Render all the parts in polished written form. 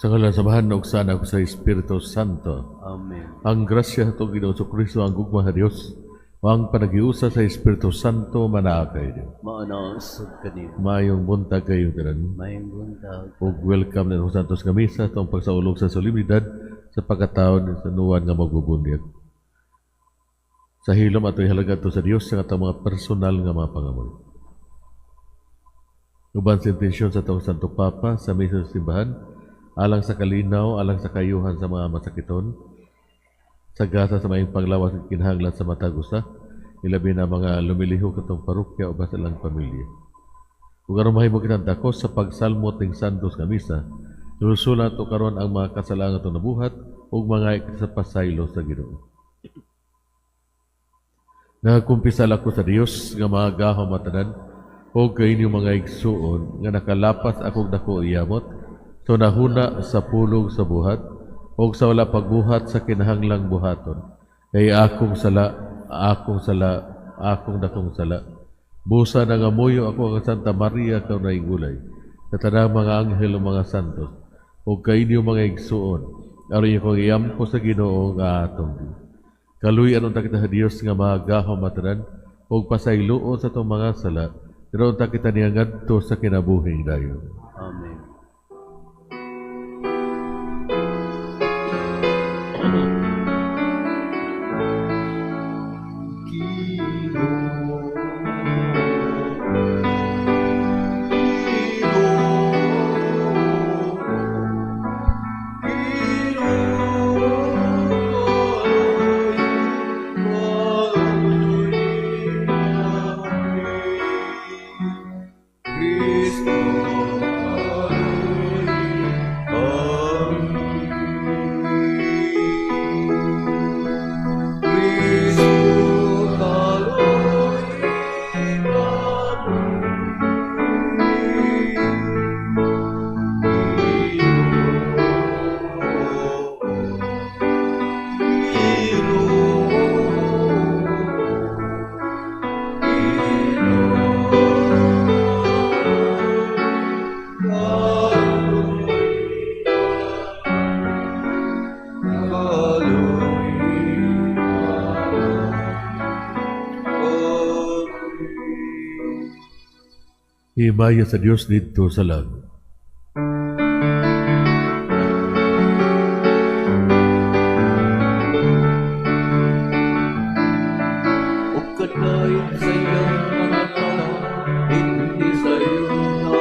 Sa kalasamahan og sana ko sa Espiritu Santo. Amen. Ang grasya to Ginoo Kristo ang gugma sa Dios o ang panagiusa sa Espiritu Santo manaa kayo. Mauna usod kanimo. Mayong buntag kayo tanan. Mayong buntag. Ug welcome na sa Santos nga misa tong pagsaulog sa solemnidad sa pagkataon sa nuwan nga magbubunyag. Sa hilom ato'y halagad to sa Dios sa katong mga personal nga mga pangamoy. Uban sa intensyon sa tong Santo Papa sa misa sa simbahan, alang sa kalinaw, alang sa kayuhan sa mga masakiton, sa gasa sa maing panglawas at kinahanglan sa matagusa, ilabi na mga lumilihok katong parokya o basta lang pamilya. Kung aron mahimo kitang dakos sa pagsalmo ting santos nga misa, nulusulat o karon ang mga kasalanan itong nabuhat o mga sa pasaylo sa Ginoo. Nakakumpisal ako sa Dios nga mga gahom matanan o kainyo mga igsuon nga nakalapas akong dako iyamot so nahuna sa pulong sa buhat o sa wala pagbuhat sa kinahanglang buhaton kay akong dakong sala busa nangamuyo ako ang Santa Maria kaw na igulay sa tanang mga anghel o mga santos o kainyo mga igsuon aron yung kong iyampo sa Ginoo nga atong Diyos. Kaluyan unta kita sa Dios nga mga gahom matanan o pasayloon sa itong mga sala pero unta kita niya ngadto sa kinabuhing dayon. Amen. Himaya sa Dios dito sa langit. O kadayon sa iyong mga tao, hindi sa iyong na.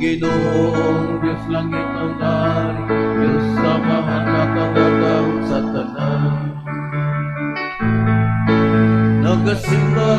Ginoong Diyos langit ang hari, Diyos sa mahangatangataw sa tanan. Nagasimba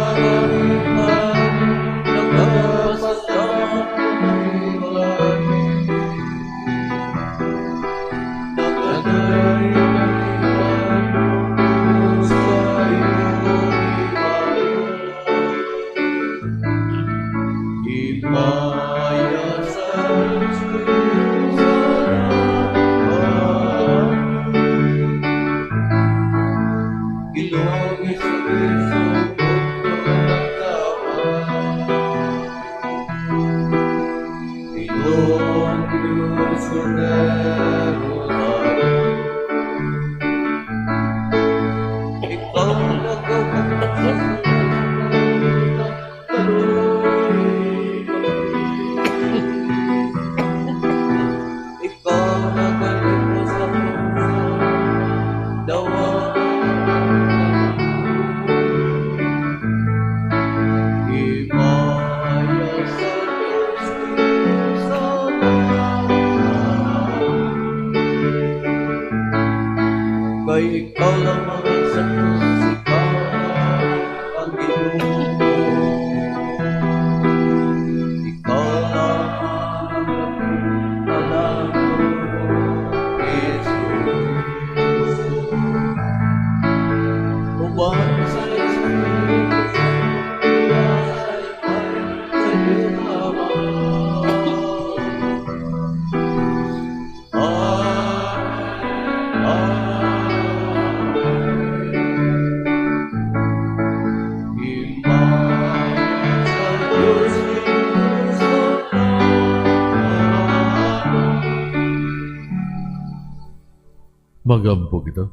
Magampog ito.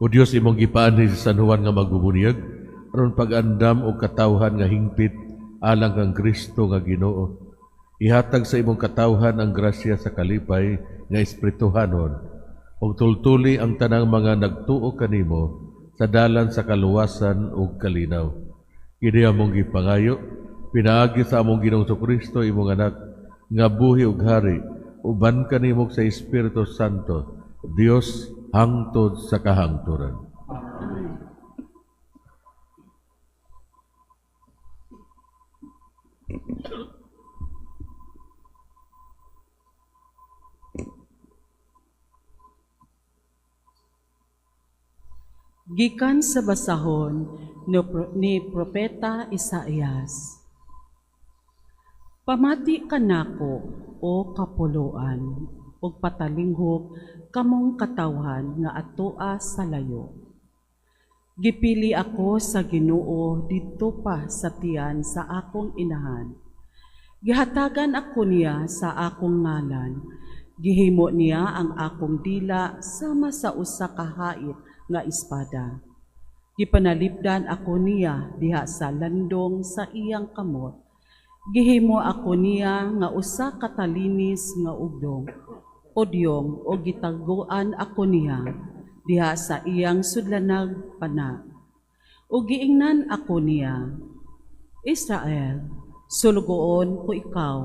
O Diyos, imong gipaanhi sa San Juan nga magbubunyag, aron pag-andam o katawhan nga hingpit alang kang Kristo nga Ginoo. Ihatag sa imong katawhan ang grasya sa kalipay nga espirituhanon, ug tultuli ang tanang mga nagtuo kanimo sa dalan sa kaluwasan ug kalinaw. Kini among gipangayo, pinaagi sa among Ginoong Kristo imong anak, nga buhi ug hari, uban kanimo sa Espiritu Santo, Dios hangtod sa kahangturan. Gikan sa basahon ni Propeta Isaias. Pamati ka nako, o kapuluan, o patalinghog kamong katawhan nga atoa sa layo. Gipili ako sa Ginoo dito pa sa tiyan sa akong inahan. Gihatagan ako niya sa akong ngalan. Gihimo niya ang akong dila sama sa usa ka hait nga espada. Gipanalipdan ako niya diha sa landong sa iyang kamot. Gihimo ako niya nga usa ka talinis nga ugdong, odyong o gitaguan ako niya diha sa iyang sudlanag pana. O giingnan ako niya, Israel, sulugoon ko ikaw,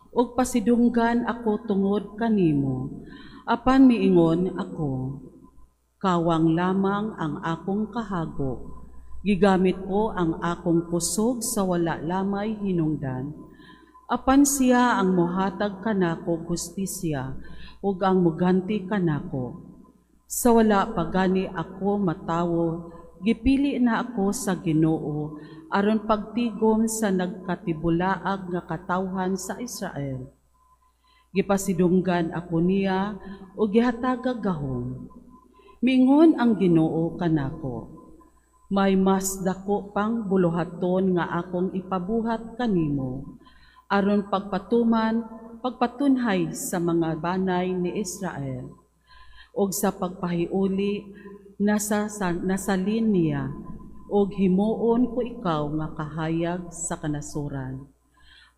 ug pasidunggan ako tungod kanimo, apan miingon ako, kawang lamang ang akong kahago. Gigamit ko ang akong kusog sa wala lamay hinungdan. Apan siya ang mohatag kanako hustisya ug ang muganti kanako. Sa wala pagani ako matawo, gipili na ako sa Ginoo aron pagtigom sa nagkatibulaag nga katawhan sa Israel. Gipasidunggan ako niya ug gihatagag gahom. Mingon ang Ginoo kanako, may mas dako pang buluhaton nga akong ipabuhat kanimo, aron pagpatunhay sa mga banay ni Israel, ug sa pagpahiuli nasalin niya, ug himuon ko ikaw nga kahayag sa kanasuran,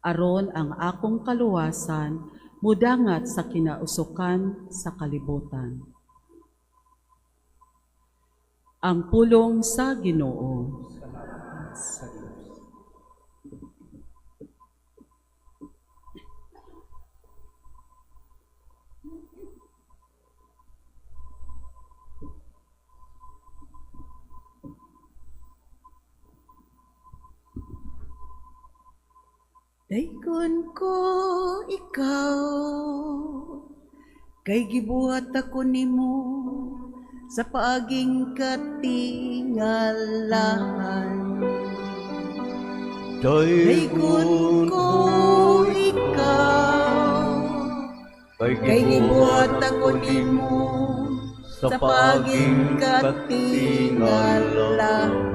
aron ang akong kaluwasan mudangat sa kinausukan sa kalibutan. Ang pulong sa Ginoo. Daikon ko ikaw, kay gibuhat ako nimo, sa paaging katingalahan. Daikon ko ikaw, kay gibuhat ako nimo, sa paaging katingalahan.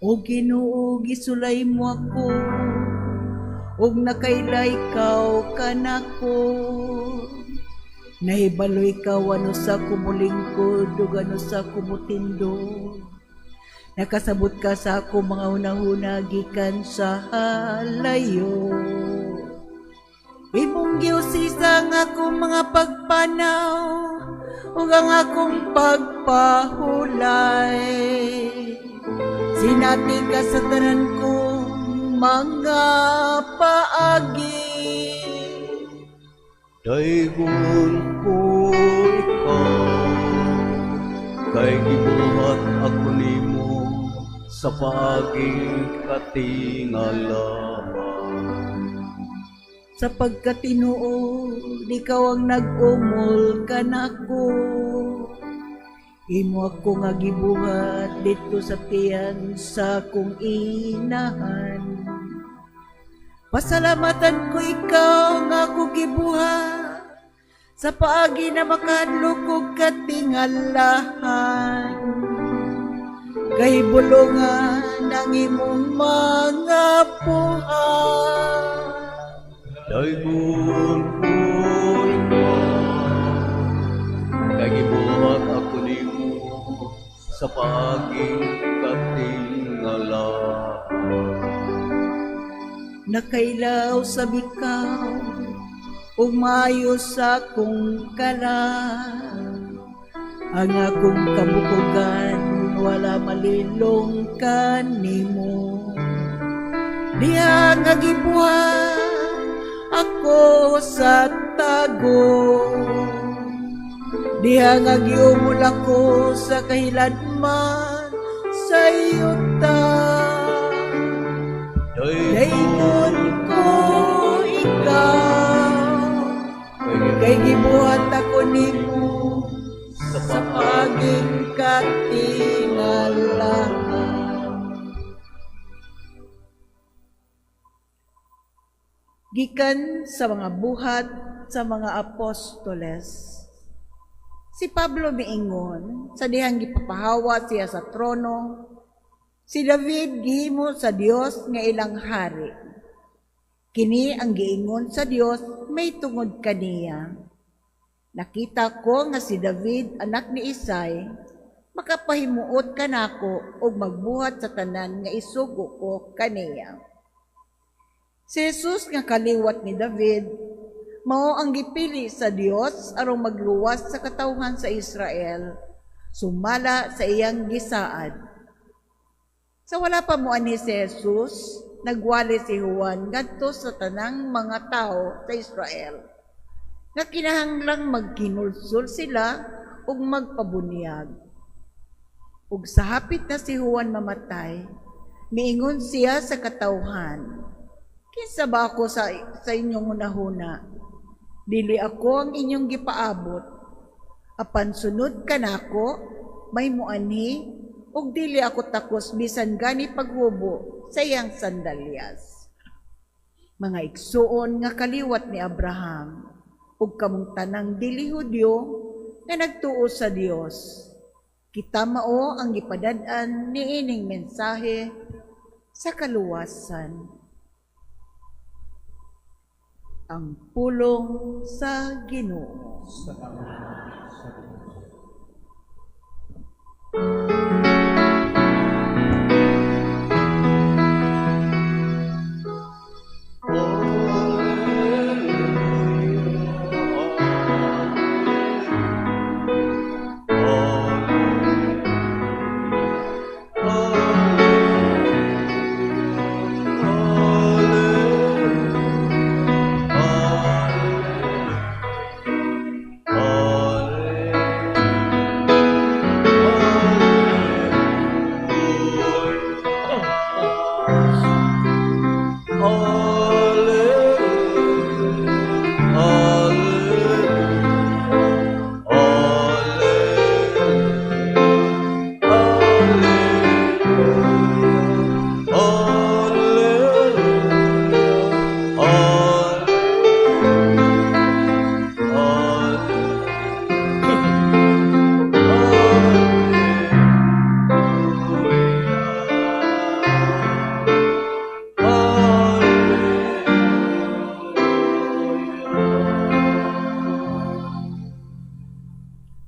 O Ginoo, gisulay mo ako, og nakailay ikaw kanako. Nahibaloy ka wano sa kumulingkod ug ano sa kumutindo. Nakasabot ka sa ako mga hunahuna gikan sa halayo. Imong giusisa nga akong mga pagpanaw ug ang akong pagpahulay. Sinati ka sa tanan kong mga paagi. Daikon ko ikaw, kay gibuhat ako nimo, sa paaging katingalahan. Sapagkat tinuod, ikaw ang nag-umol kanako. Imo ako nga gibuhat dito sa tiyan sa akong inahan. Pasalamatan ko ikaw nga ako gibuhat sa paagi na makadlok og katingalahan. Kahibulungan ang imong mga buhat. Daikon ko nakailaw sa bikaw, ug maayo sa akong kalan. Ang akong kabukugan, wala malilong kanimo. Diha nga gibuhat ako sa tago, diha nga giumol ako sa kahiladman sa iyota. Dayon ko ikaw, kay gibuhat ako nimo sa paging katingalahan. Gikan sa mga buhat sa mga apostoles. Si Pablo miingon, sa dihang gipapahawa siya sa trono, si David gihimo sa Dios nga ilang hari. Kini ang giingon sa Dios may tungod kaniya. Nakita ko nga si David, anak ni Isay, makapahimuot kanako og magbuhat sa tanan nga isugo ko kaniya. Si Jesus nga kaliwat ni David, mao ang gipili sa Dios aron magluwas sa katawhan sa Israel, sumala sa iyang gisaad. Sa wala pa mo ani si Jesus, nagwali si Juan ngadto sa tanang mga tao sa Israel, nga kinahanglang magkinulsol sila ug magpabunyag. Ug sa hapit na si Juan mamatay, miingon siya sa katawhan, kinsa ba ako sa inyong hunahuna? Dili ako ang inyong gipaabot. Apan sunod ka nako, may muanhi, ug dili ako takos bisan gani paghubo sa iyang sandalyas. Mga igsuon nga kaliwat ni Abraham, ug kamong tanang dili Hudyo nga nagtuo sa Dios. Kita mao ang gipadad-an niining mensahe sa kaluwasan. Ang pulong sa Ginoo.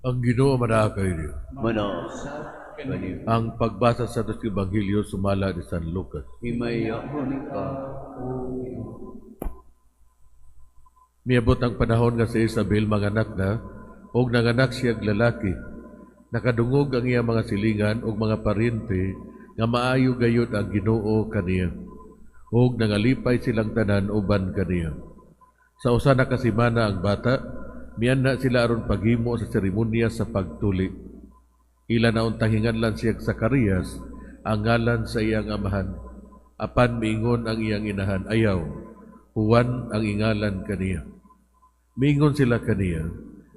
Ang Ginoo manakay niyo. Mano, kaniyo. Ang pagbasa sa dos Ebanghelyo sumala ni San Lucas. Himaya mo ni ka. Miabot ang panahon nga si Isabel manganak na, og nanganak siyag lalaki. Nakadungog ang iya mga silingan og mga paryente nga maayo gayud ang Ginoo kaniya. Og nangalipay silang tanan uban kaniya. Sa usa na kasimana ang bata, mianda sila aron paghimo sa seremonya sa pagtuli. Ila nauntang hinganlan siyag Zacarias, ang ngalan sa iyang amahan. Apan miingon ang iyang inahan, ayaw, Juan ang ingalan kaniya. Miingon sila kaniya,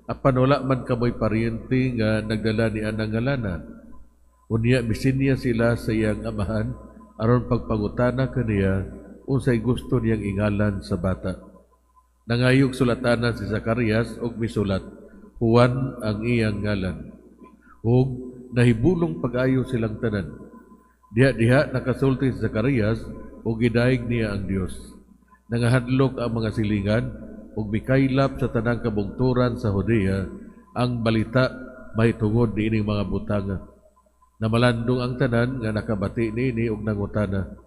apan wala man kamoy paryente nga nagdala ni anang ngalanan. Unya bisinya sila sa iyang amahan, aron pagpangutana kaniya, unsay gusto niyang ingalan sa bata. Nangayog sulatanan si Zacarias og misulat, Juan ang iyang ngalan. Og nahibulong pag-ayo silang tanan. Diha-diha nakasulti si Zacarias og gidaig niya ang Dios. Nangahadlok ang mga silingan ug mikaylap sa tanang kabungturan sa Judea ang balita mahitungod niining mga butanga. Namalandong ang tanan nga nakabati niini og nangutana,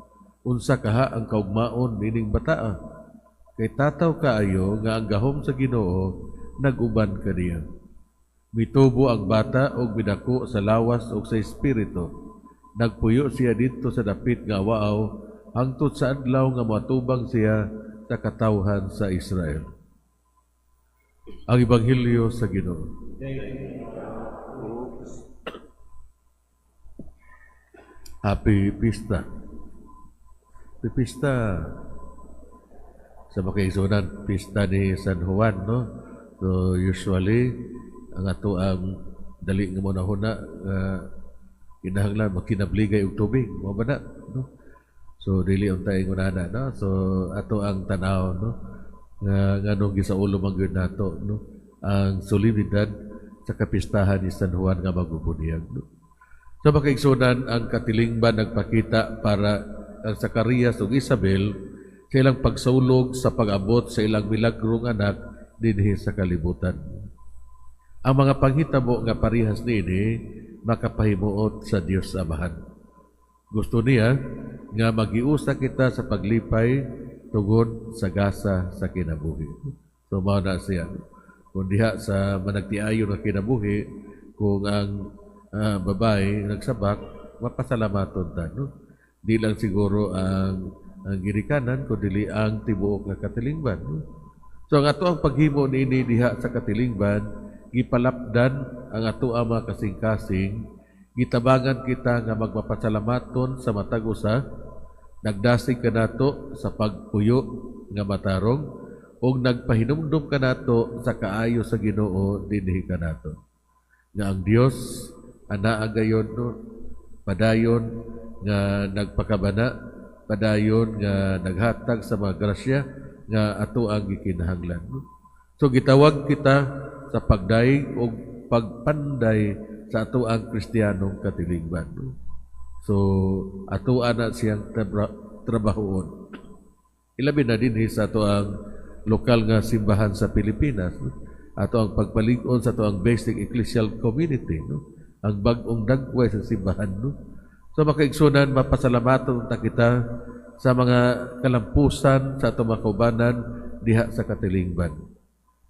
unsa kaha ang kaugmaon nining bataa. Kay tataw kaayo nga ang gahom sa Ginoo nag-uban kaniya. Mitubo ang bata og midako sa lawas og sa espiritu. Nagpuyo siya dito sa dapit nga waaw hangtod sa adlaw nga matubang siya sa katawhan sa Israel. Ang Ebanghelyo sa Ginoo. Happy Pista. Happy Pista. Sa makaigsunan, pista ni San Juan, no? So, usually, ang ato ang dali nga muna huna, kinahanglan, makinabligay og tubig, mga ba na, no? So, dili ang tayo ngunana, no? So, ato ang tanaw, no? Nga nung gisaulo mangyod nato, no? Ang solemnidad sa kapistahan ni San Juan nga magubuniyag, no? Sa makaigsunan, ang katilingban nagpakita para ang Zacarias ug Isabel sa ilang pagsaulog sa pag-abot sa ilang milagrong anak dinhi sa kalibutan. Ang mga panghitabo nga parihas niini makapahimuot sa Dios Amahan. Gusto niya nga magiusa kita sa paglipay tungod sa gasa sa kinabuhi. So mao na siya. Kung diha sa managtiayon nga kinabuhi, kung ang babae nagsabak, mapasalamaton ta, no? Di lang siguro ang girikanan kundi ang tibuok nga katilingban. So ang ato ang paghimo niini diha sa katilingban, gipalapdan ang ato ang mga kasing-kasing, gitabangan kita nga magpapasalamaton sa matag usa, nagdasig kanato sa pagpuyo nga matarong, ug nagpahinumdum kanato sa kaayo sa Ginoo dinhi kanato. Nga ang Dios ana agayon, no? Padayon nga nagpakabana, padayon nga naghatag sa mga grasya nga ato ang gikinahanglan. So gitawag kita sa pagdaig o pagpanday sa ato ang Kristiyanong katilingban. So ato ana siyang trabahoon. Ilabi na din sa ato ang lokal nga simbahan sa Pilipinas, no? Ato ang pagpalig-on sa ato ang basic ecclesial community, no? Ang bag-ong dagway sa simbahan, no? So makaigsunan, mapasalamaton ta kita sa mga kalampusan sa atong mga kaubanan diha sa katilingban.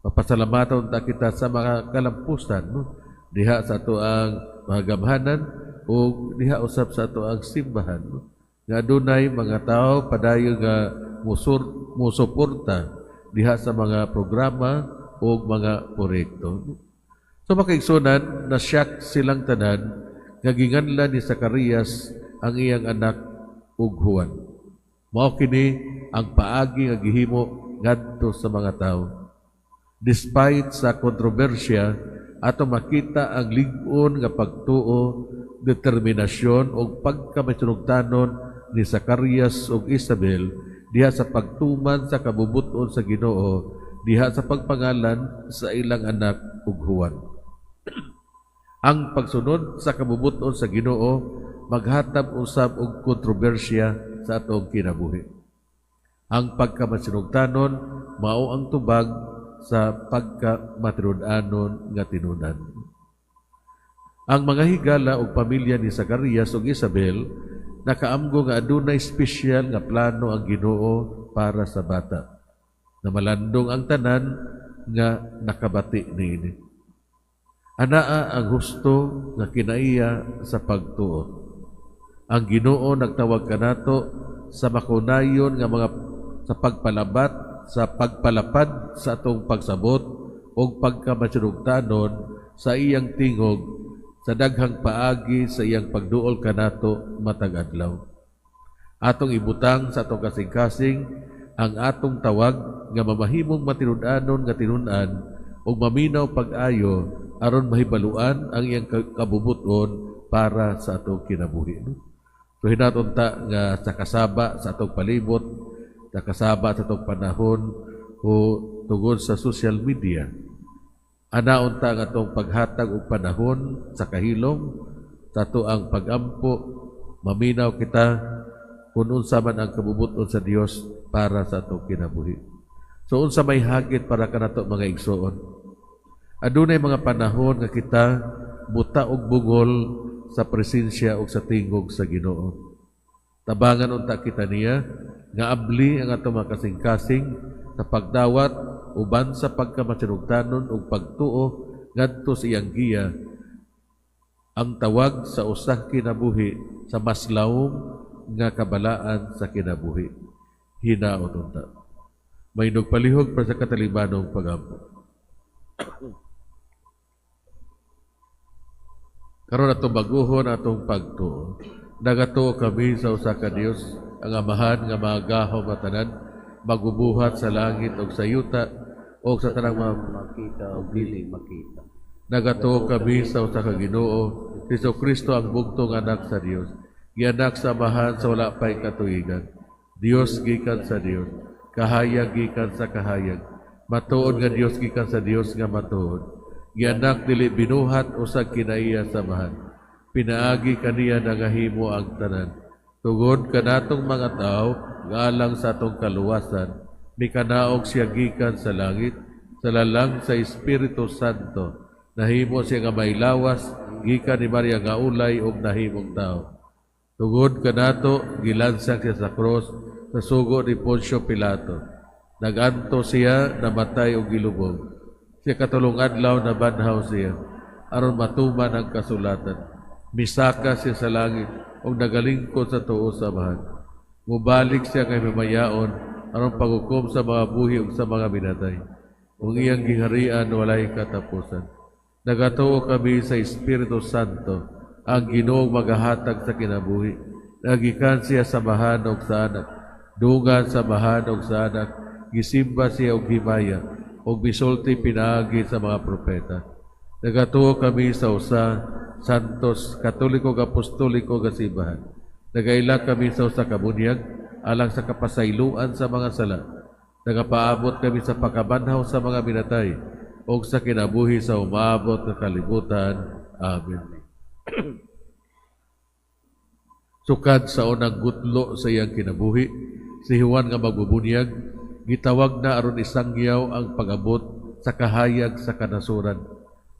Mapasalamaton ta kita sa mga kalampusan, no? Diha sa ato ang mga gamhanan o diha usab sa ato ang simbahan, no? Nga dunay mga tao padayon nga musuporta diha sa mga programa o mga proyekto. So makaigsunan, nasyak silang tanan nga ginganlan ni Zacarias ang iyang anak ug Juan. Mao kini ang paagi nga gihimo ngadto sa mga tao. Despite sa kontrobersya, ato makita ang lig-on nga pagtuo, determinasyon ug pagkamasunugtanon ni Zacarias ug Isabel diha sa pagtuman sa kabubuton sa Ginoo, diha sa pagpangalan sa ilang anak ug Juan. Ang pagsunod sa kabubuton sa Ginoo maghatag usab og kontrobersya sa atong kinabuhi. Ang pagkamasinugtanon mao ang tubag sa pagkamatinud-anon nga tinunan. Ang mga higala ug pamilya ni Zacarias ug Isabel nakaamgo nga adunay espesyal nga plano ang Ginoo para sa bata. Na malandong ang tanan nga nakabati niini. Anaa ang husto nga kinaiya sa pagtuo. Ang Ginoo nagtawag kanato sa makunayon nga mga sa pagpalabat, sa pagpalapad sa atong pagsabot o pagkamasinugtanon sa iyang tingog sa daghang paagi sa iyang pagduol kanato matag adlaw. Atong ibutang sa atong kasing-kasing ang atong tawag nga mamahimong matinud-anon nga tinunan ug maminaw pag-ayo aron mahibaluan ang iyang kabubuton para sa atong kinabuhi. So hinaton ta nga sa kasaba sa atong palibot, sa kasaba sa atong panahon o tungod sa social media. Anaon ta nga atong paghatag og panahon sa kahilom, sa ato ang pag-ampo, maminaw kita kung unsa man ang kabubuton sa Dios para sa atong kinabuhi. So unsa may hagit para kanato mga igsoon? Adunay mga panahon nga kita buta og bugol sa presensya ug sa tingog sa Ginoo. Tabangan unta kita niya, nga abli ang ato mga kasing-kasing sa pagdawat, uban sa pagkamasinugtanon ug pagtuo ngadto sa iyang giya, ang tawag sa usang kinabuhi sa mas lawom nga kabalaan sa kinabuhi. Hinaot unta. May nagpalihog para sa katalibanong pagampo. Karon atong baguhon atong pagtuo. Nagatuo kami sa usa ka Dios, ang Amahan nga magahom at tanan, magubuhat sa langit o sa yuta o sa tanang mga makita o dili makita. nagatuo kami sa usa ka Ginoo, Kristo ang bugtong anak sa Dios, gianak sa Amahan sa wala pay katuigan, Dios gikan sa Dios, kahayag gikan sa kahayag, matuod nga Dios gikan sa Dios nga matuod, gianak dili binuhat usag kinaiya sa Amahan, pinaagi kaniya nagahimo ang tanan. Tugod kanatong mga tao, galang sa atong kaluwasan, mikanaog siya gikan sa langit, sa lalang sa Espiritu Santo, nahimo siya nga may lawas, gikan ni Maria nga ulay og nahimong tao. Tugod kanato, gilansang siya sa cross, sa sugo ni Poncio Pilato. Naganto siya, namatay og gilubog. Siya katulong adlaw na banhaw siya, aron matuman ang kasulatan. Misaka siya sa langit, og nagalingkod sa tuo sa Amahan. Mubalik siya kay mamayaon aron paghukom sa mga buhi ug sa mga binatay. Ug iyang giharian walay katapusan. Nagatuo kami sa Espiritu Santo, ang Ginoong magahatag sa kinabuhi. Nagikan siya sa Amahan ug sa Anak. Dungan sa Amahan ug sa Anak, gisimba siya og himaya ug bisulti pinaagi sa mga propeta. Nagatuo kami sa usa Santos, Katoliko, Apostoliko, Gasibahan. Nagaila kami sa usa ka bunyag, alang sa kapasayloan sa mga sala. Nagapaabot kami sa pakabanhaw sa mga binatay, o sa kinabuhi sa umabot ng kalibutan. Amen. Sukad sa unang gutlo sa iyang kinabuhi, si Juan nga magbubunyag, gitawag na aron isangyaw ang pag-abot sa kahayag sa kanasuran,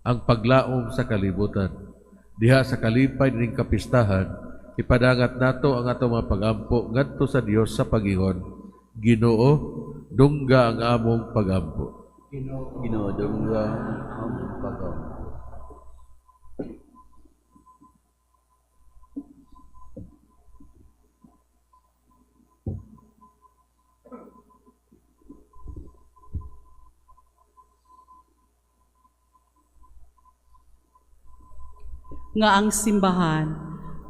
ang paglaom sa kalibutan. Diha sa kalipay ning kapistahan, ipadangat nato ang atong mga pagampo ngadto sa Dios sa pagingon. Ginoo, dungga ang among pagampo. Ginoo, dungga ang pagampo. Nga ang simbahan,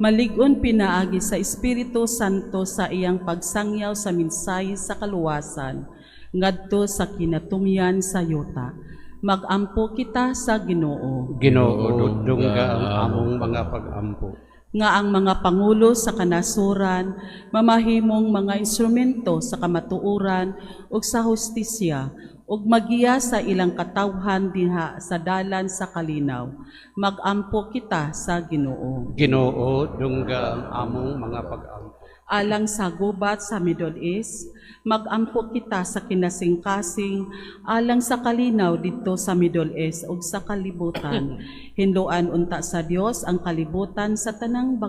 malig-on pinaagi sa Espiritu Santo sa iyang pagsangyaw sa mensahe sa kaluwasan, ngadto sa kinatungyan sa yuta. Magampo kita sa Ginoo. Ginoo, dungga ang among mga pag-ampo. Nga ang mga pangulo sa kanasuran, mamahimong mga instrumento sa kamatuoran ug sa hustisya, ug magiya sa ilang katawhan diha sa dalan sa kalinaw. Magampo kita sa Ginoo. Ginoo, dungga ang among mga pag-ampo. Alang sa gubat sa Middle East, magampo kita sa kinasing-kasing, alang sa kalinaw dito sa Middle East ug sa kalibutan. Hinduan unta sa Dios ang kalibutan sa tanang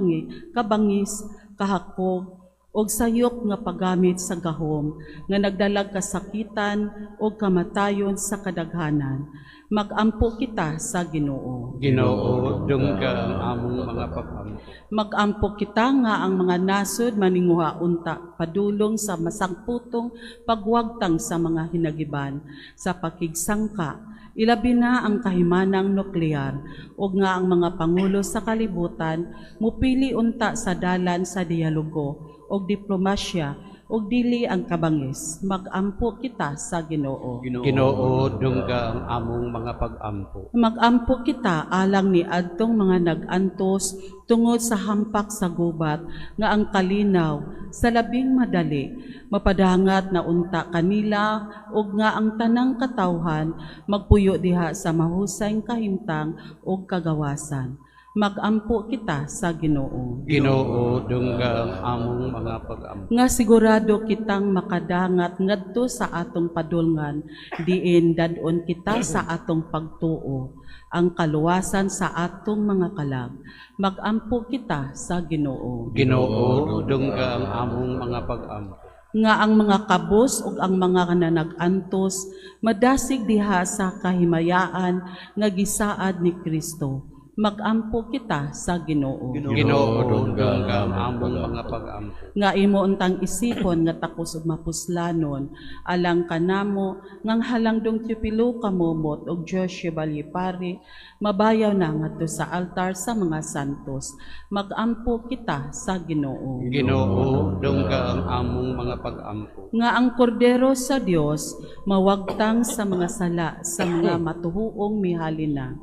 kabangis, kahakog, og sayop nga paggamit sa gahom, nga nagdalag kasakitan o kamatayon sa kadaghanan. Magampo kita sa Ginoo. Ginoo, dungga ang among mga pag-ampo. Magampo kita nga ang mga nasod maninguha unta padulong sa masangputong pagwagtang sa mga hinagiban, sa pakigsangka, ilabi na ang kahimanang nuklear, ug nga ang mga pangulo sa kalibutan mupili unta sa dalan sa dialogo og diplomasya og dili ang kabangis. Magampo kita sa Ginoo. Ginoo, dungga ang among mga pag-ampo. Magampo kita alang ni adtong mga nag-antos tungod sa hampak sa gubat nga ang kalinaw sa labing madali mapadangat na unta kanila ug nga ang tanang katawhan magpuyo diha sa mahusayng kahimtang ug kagawasan. Magampo kita sa Ginoo. Ginoo dungga ang among mga pag-ampo. Nga sigurado kitang makadangat ngadto sa atong padulngan, diin dadon kita sa atong pagtuo, ang kaluwasan sa atong mga kalag. Magampo kita sa Ginoo. Ginoo dungga ang among mga pag-ampo. Nga ang mga kabus ug ang mga nanag-antos madasig diha sa kahimayaan nga gisaad ni Kristo. Magampo kita sa Ginoo. Ginoo dungga ang among mga pag-ampo. Nga imo untang isipon nga takos ug mapuslanon alang kanamo ngang halangdong tiyupilo kamomot og Diyos Balipari mabayaw na ngadto sa altar sa mga santos. Magampo kita sa Ginoo. Ginoo dungga ang among mga pag-ampo. Nga ang kordero sa Dios mawagtang sa mga sala sa mga matuhuong mihalina.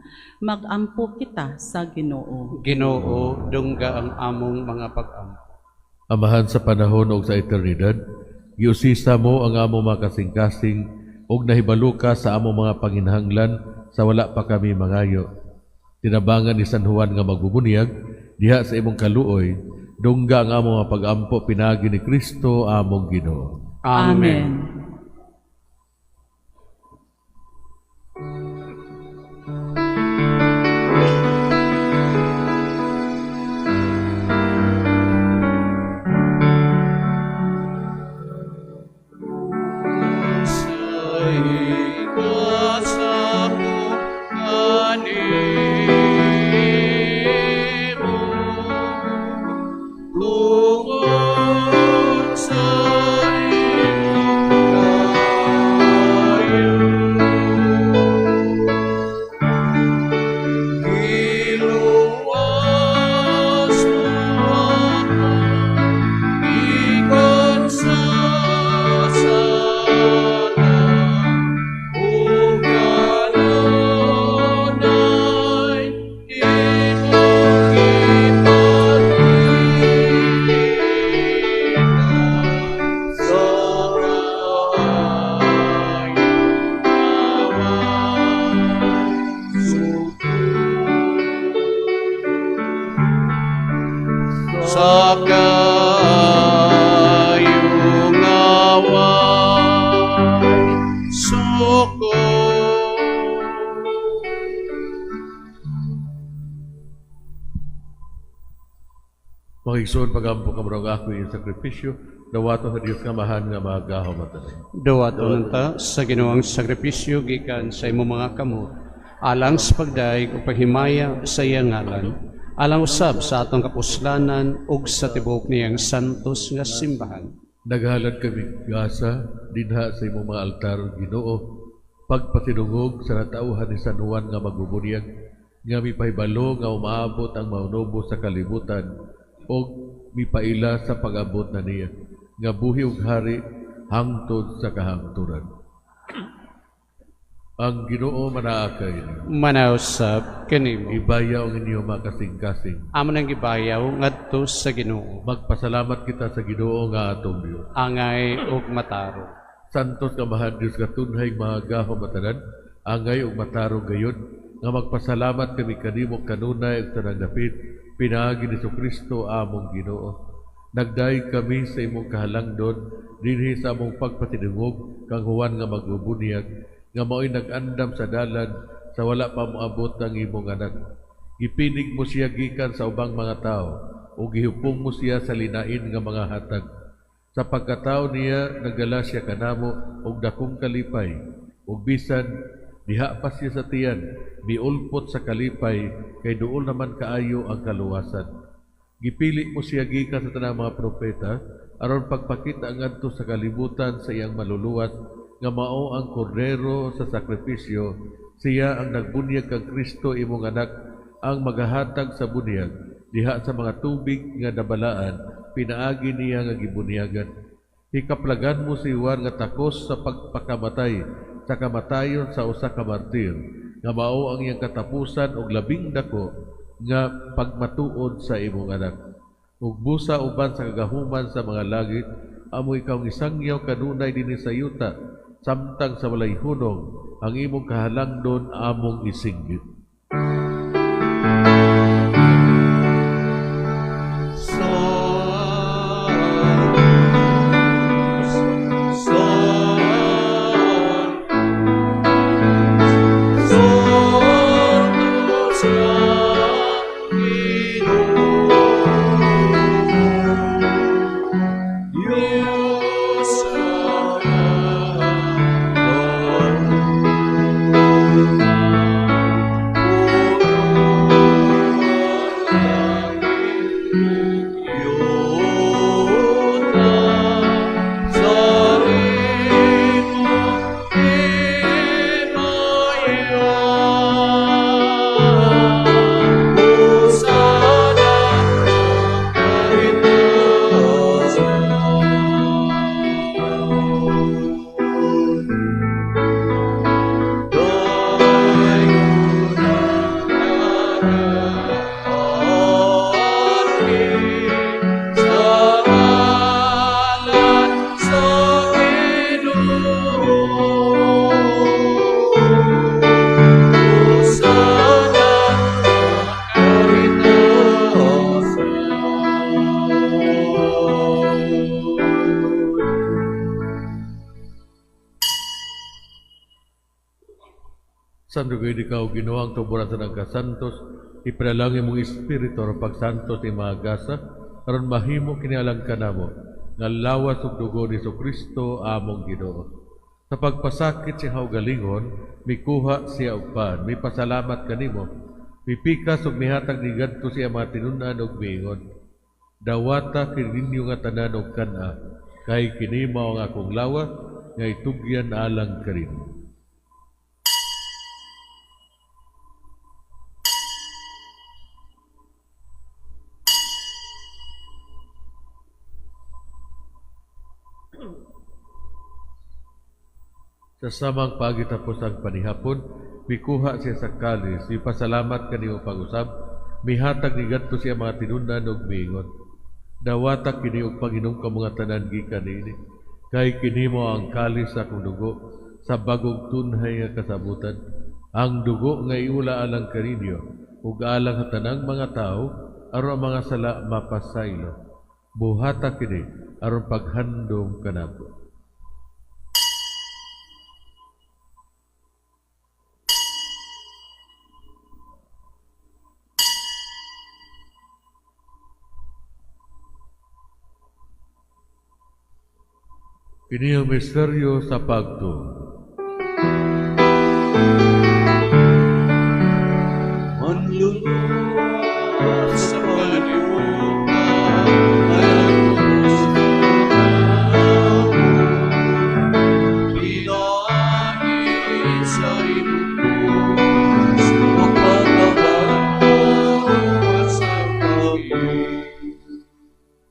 Magampo kita sa Ginoo. Ginoo dungga ang among mga pag-ampo. Amahan sa panahon ug sa eternidad, giusisa mo ang among mga kasing-kasing ug nahibalo ka sa among mga panginahanglan sa wala pa kami mangayo. Tinabangan ni San Juan nga magbubunyag diha sa imong kaluoy, dungga ang among mga pag-ampo pinagi ni Kristo among Ginoo. Amen. Sa kayong away, suko. Makigsoon pagampo ka marong ako yung sakripisyo, dawato sa Diyos nga mahan nga magahom at Duwaton ta sa Ginoong sakripisyo gikan sa imong mga kamot, alang sa pagdaig o paghimaya sa iyang ngalan, alang usab sa atong kapuslanan ug sa tibuok niyang santos nga simbahan. Naghalad kami gasa dinha sa imong mga altar, Ginoo, pagpatinungog sa natauhan ni San Juan nga magbubunyag, nga mipahibalo nga umaabot ang maunubo sa kalibutan, o mipaila sa pag-abot na niya, nga buhi ug hari hangtod sa kahangturan. Ang Ginoo manaakay, Manausab kanimo. ibayaw ang inyong mga kasing-kasing. Amon ang gibayaw ngadto sa Ginoo. Magpasalamat kita sa Ginoo nga atong Dios. Angay ug mataro. Santos nga mahal Diyos katunhay mga gahom matanan, angay ug mataro gayod, nga magpasalamat kami kanimo kanunay ug tanang dapit, pinaagi ni Kristo among Ginoo. Nagday kami sa imong kahalangdon dinhi sa among pagpatinungog kang Juan nga magbubunyag, nga mao'y nag-andam sa dalan sa wala pa moabot ang imong anak. Gipinig mo siya gikan sa ubang mga tao o gihupong mo siya sa linain nga mga hatag. Sa pagkatao niya nagala siya kanamo og dakong kalipay, ug bisan diha pa siya sa tiyan, miulpot sa kalipay kay duol naman kaayo ang kaluwasan. Gipili mo siya gikan sa tanang mga propeta aron pagpakita ngadto sa kalibutan sa iyang maluluwas nga mao ang kordero sa sakripisyo. Siya ang nagbunyag kang Kristo imong anak, ang magahatag sa bunyag diha sa mga tubig nga nabalaan, pinaagi niya nga gibunyagan. Hikaplagan mo si Juan nga takos sa pagpakamatay sa kamatayon sa usa ka martir, nga mao ang iyang katapusan og labing dako nga pagmatuod sa imong anak. Ug busa uban sa kagahuman sa mga langit, amo ikaw isangyaw kanunay dinhi sa yuta, samtang sa walay hunong ang imong kahalangdon among isinggit. Sandugay di ka o Ginoo ang tuburan sa nagkasantos, ipanalangin mong Espiritu o pagsantos ni mga gasa, aron mahimo kinialang ka namo, nga lawas ug dugo ni Kristo among Ginoo. Sa pagpasakit siya haugalingon, mikuha siya og pan, may pasalamat kanimo, mipikas ug mihatag ni gadto siya mga tinunan og miingon. Dawata kininyo nga tanan og kana, kay kini mao ang akong lawas, nga itugyan alang karin. Sa samang pagitapos ang panihapon, mikuha siya sa kalis, ipasalamat kanimo pag-usab, mihatag ni gadto siya mga tinunan og miingon. Dawata kini og Panginoong ka mga tanan gikan niini, kay kini mo ang kalis sa akong dugo, sa bagong tunhay nga kasabutan. Ang dugo nga iula alang kaninyo, ug alang sa tanang mga tao, aron ang mga sala mapasaylo. Buhata kini, aron paghandom kanako. Kini ang misteryo sa pagtuo. Manluluwas sa kalimutan ay pinaani sa ibugos o pagkabanaw sa kami.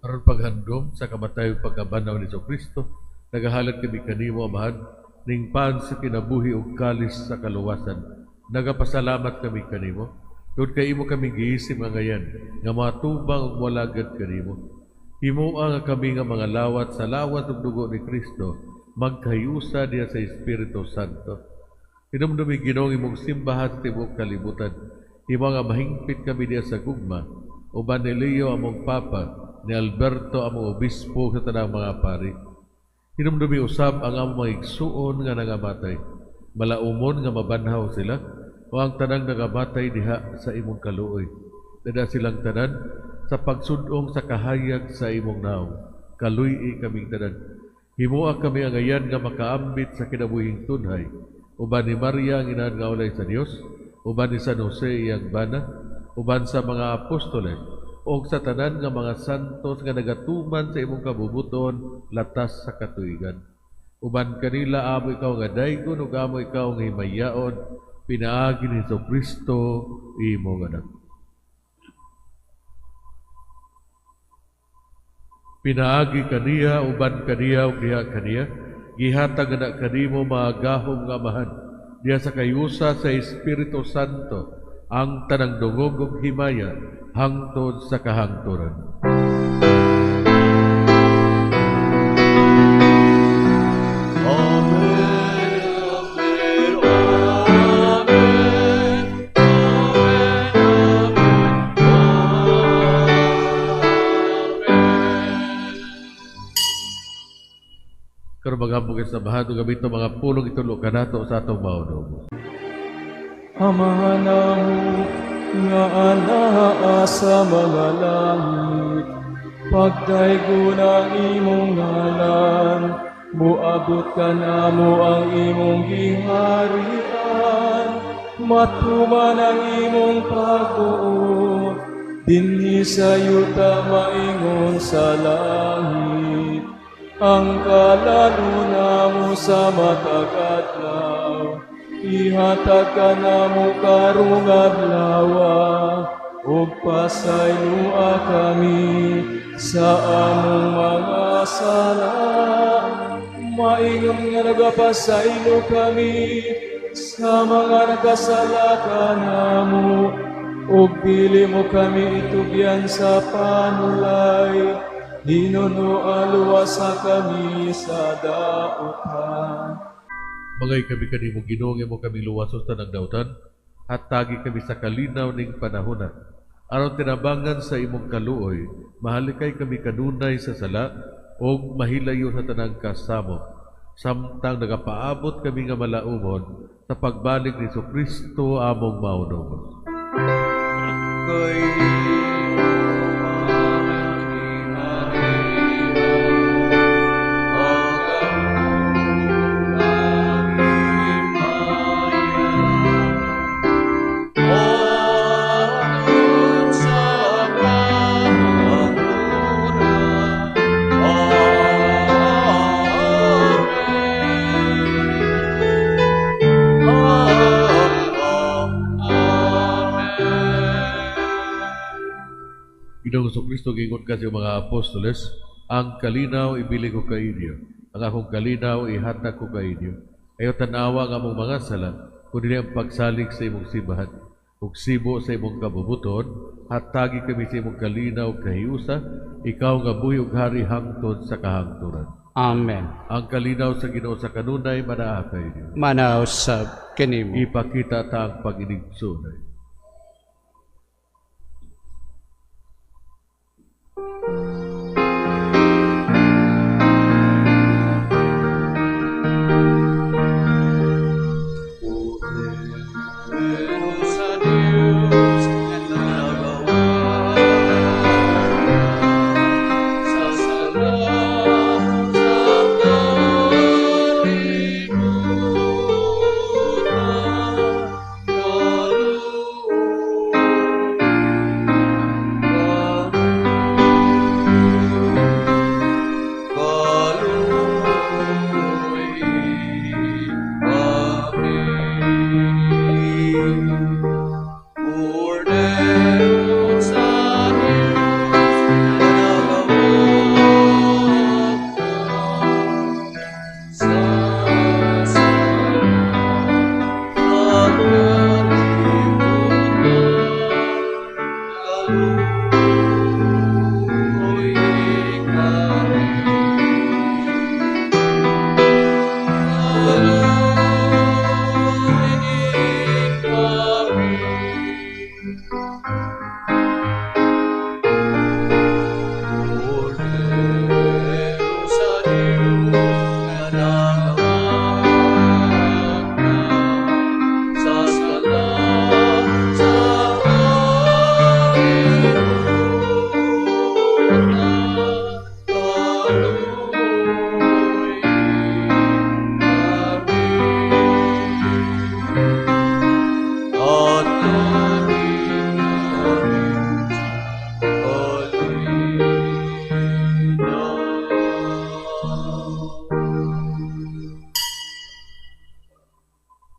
Aron paghandom sa kamatayong pagkabanaw ni Kristo, nagahalat kami kanimo, Amahan, ning pan sa kinabuhi ug kalis sa kaluwasan. Nagapasalamat kami kanimo. Tungod kay imo kami giisip nga ngayan, nga matubang ug walagad kanimo. Himua nga kami nga mga lawat sa lawat ug dugo ni Kristo, magkayusa diya sa Espiritu Santo. Hinumdumi Ginoong imong simbahan sa tibuok kalibutan. Himo nga mahingpit kami diya sa gugma, uban ni Leo among Papa, ni Alberto among obispo sa tanang mga pari. Hinumdumi usab ang among mga igsuon nga nangamatay. Malaumon nga mabanhaw sila, o ang tanang nangamatay diha sa imong kaluoy. Dada silang tanan sa pagsudong sa kahayag sa imong naong. Kaluy kaming tanan. Himoa kami ang ayan nga makaambit sa kinabuhing tunhay. Uban ni Maria ang inahan nga ulay sa Dios, uban ni San Jose iyang bana, uban sa mga apostoles, o sa tanan nga mga santos nga nagatuman sa imong kabubuton latas sa katuigan. Uban kanila amo ikaw nga daygon ug amo ikaw nga himayaon, pinaagi ni Kristo imong anak. Pinaagi kaniya uban kaniya ug diha kaniya, gihatag na kanimo mga gahom nga Amahan, diha sa kayusa sa Espiritu Santo, ang tanang dungog ug himaya hangtod sa kahangturan. Amen, amen, amen, amen, amen. Karon maghambog sa bahan ug gamito mga pulong itulo kanato sa atong maunong. Amahan namo nga anaa sa mga langit, pagdaygon ang imong ngalan, muabot ka namo ang imong giharian, matuman ang imong pagbuot, dinhi sa yuta maingon sa langit, ang kalalo namo sa matag adlaw. Ihatag ka namo karong adlaw, ug pasaylua kami sa among mga sala. Maingon nga nagapasaylo kami sa mga nagkasala kanamo, ug dili mo kami itugyan sa panulay, hinunualuwasa kami sa daotan. Magay kami kanimo Ginoo mo kami luwasos sa nagdautan, at tagi kami sa kalinaw ning panahona. Aron tinabangan sa imong kaluoy, mahalikay kami kanunay sa sala, o mahilayo sa tanang kasamo. samtang nagapaabot kami nga malaumon sa pagbalik ni Kristo among maunong. Kay Ginoong Kristo gingon kasi mga apostoles, ang kalinaw ibili ko ka inyo, ang akong kalinaw ihatag ko ka inyo. Ayaw tanawa nga mong mga sala, kundi ang pagsalig sa imong simbahan, ug sibo sa imong kabubuton, hatagi kami sa imong kalinaw kahiusa, ikaw nga buhi ug hari hangtod sa kahangturan. Amen. Ang kalinaw sa Ginoo sa kanunay manaa kayo. Manaw sab kanimo. Ipakita ta ang pag-inigsunay.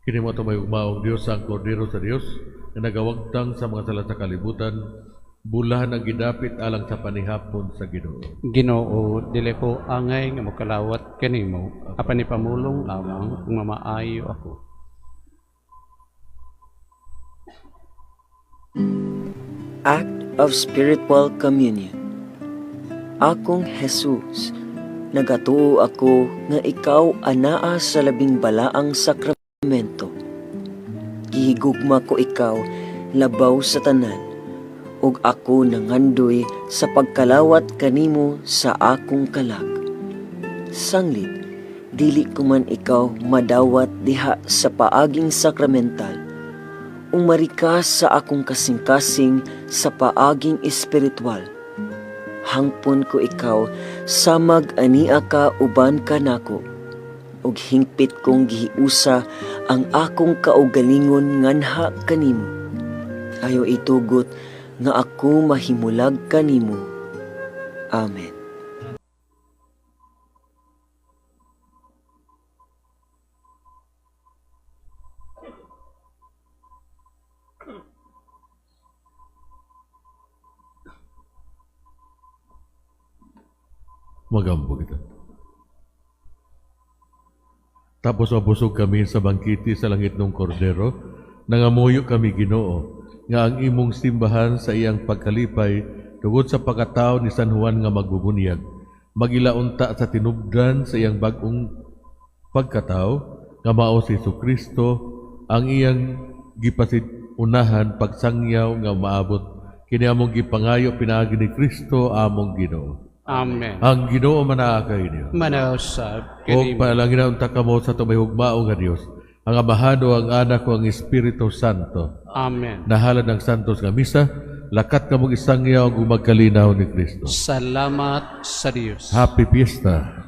Kini mo ito may ugmaong Diyos ang Kordero sa Diyos na nagawagtang sa mga sala sa kalibutan, bulahan ang gidapit alang sa panihapon sa Ginoo. Ginoo, dili ko angay nga mokalawat kanimo, apan ni pamulong lamang kung mamaayo ako. Act of Spiritual Communion. Akong Jesus, nagatuo ako nga ikaw anaa sa labing balaang sakramento. Gihigugma ko ikaw labaw sa tanan, ug ako nangandoy sa pagkalawat kanimo sa akong kalag. Sanglit, dili ko man ikaw madawat diha sa paaging sakramental, umarikas sa akong kasing-kasing sa paaging espiritual. Hangpon ko ikaw samag ania ka uban kanako, ug hingpit kong gihiusa ang akong kaugalingon nganha kanimo. Ayo itugot nga ako mahimulag kanimo. Amen. Magambo kita. Tapos mabusog kami sa bangkiti sa langit ng Kordero, nangamuyo kami Ginoo, nga ang imong simbahan sa iyang pagkalipay, tungod sa pagkatao ni San Juan nga magbubunyag, magilaunta sa tinubdan sa iyang bagong pagkatao, nga mao si Kristo, ang iyang gipasid unahan pagsangyaw nga maabot, kini among gipangayo pinaagi ni Kristo among Ginoo. Amen. Ang Ginoo manakay niyo. Manausap O kanimo. palangin unta kamo sa tumayugmao nga Dios. Ang Amahado, ang Anak ko, ang Espiritu Santo. Amen. Nahalad ng santos nga misa, lakat kamong isang yaw ang magkalinaw ni Kristo. Salamat sa Diyos. Happy Fiesta.